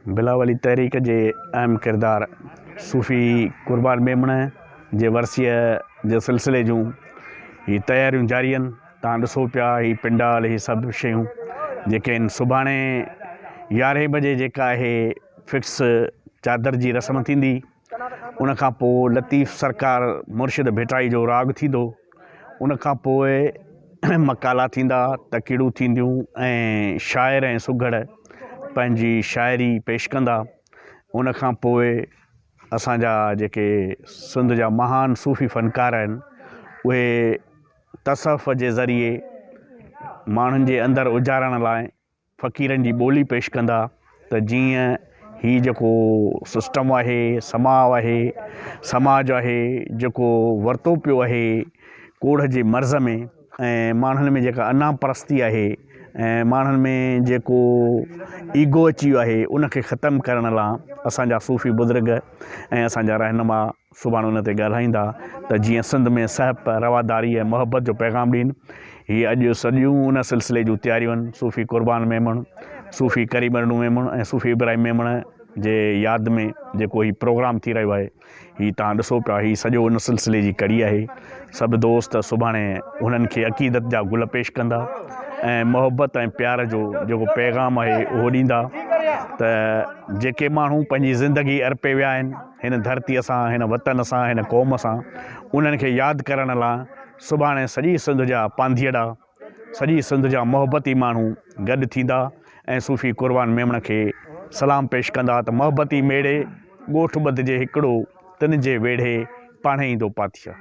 बिलावली तहरीक जे अहम किरदार सूफ़ी कुर्बान मेमण जे वर्सीअ जे सिलसिले जूं ही तयारियूं जारी आहिनि। तव्हां ॾिसो पिया ही पिंडाल ही सभु शयूं जेके आहिनि। सुभाणे 11 बजे जेका आहे फिक्स चादर जी रस्म थींदी। उन खां पोइ लतीफ़ सरकार मुर्शिद भेटाई जो राग थींदो। उन खां पोइ मकाला थींदा, तकीड़ूं थींदियूं ऐं शाइर ऐं सुघड़ पंहिंजी शाइरी पेश कंदा। उन खां पोइ असांजा जेके सिंध जा महान सूफ़ी फ़नकार आहिनि उहे तसफ़ जे ज़रिए माण्हुनि जे अंदरि उजारण लाइ फ़क़ीरनि जी ॿोली पेश कंदा। त जीअं ही जेको सिस्टम आहे, समाज आहे जेको वरितो पियो आहे कूड़ जे मर्ज़ में, ऐं माण्हुनि में जेका अना परस्ती आहे ऐं माण्हुनि में जेको ईगो अची वियो आहे उनखे ख़तमु करण लाइ असांजा सूफ़ी बुज़ुर्ग ऐं असांजा रहनुमा सुभाणे उन ते ॻाल्हाईंदा। त जीअं सिंध में सहप रवादारी ऐं मोहबत जो पैगाम ॾियनि। हीअ अॼु सॼियूं उन सिलसिले जूं तयारियूं आहिनि। सूफ़ी कुर्बान मेमण, सूफ़ी करीमरनू मेमण ऐं सूफ़ी इब्राहिम मेमण जे यादि में जेको ही प्रोग्राम थी रहियो आहे, ही तव्हां ॾिसो पिया, ही सॼो उन सिलसिले जी कड़ी आहे। सभु दोस्त सुभाणे हुननि खे अक़ीदत जा गुल पेश कंदा ऐं मोहबत ऐं प्यार जो जेको पैगाम आहे उहो ॾींदा। त जेके माण्हू पंहिंजी ज़िंदगी अर्पे विया आहिनि हिन धरतीअ सां, हिन वतन सां, हिन क़ौम सां, उन्हनि खे यादि करण लाइ सुभाणे सॼी सिंध जा पांधीअड़ा, सॼी सिंध जा मोहबती माण्हू गॾु थींदा ऐं सूफ़ी कुर्बान मेमण खे सलाम पेश कंदा। त मोहबती मेड़े ॻोठ ॿधिजे हिकिड़ो, तिन जे वेढ़े पाण ईंदो पाथिया।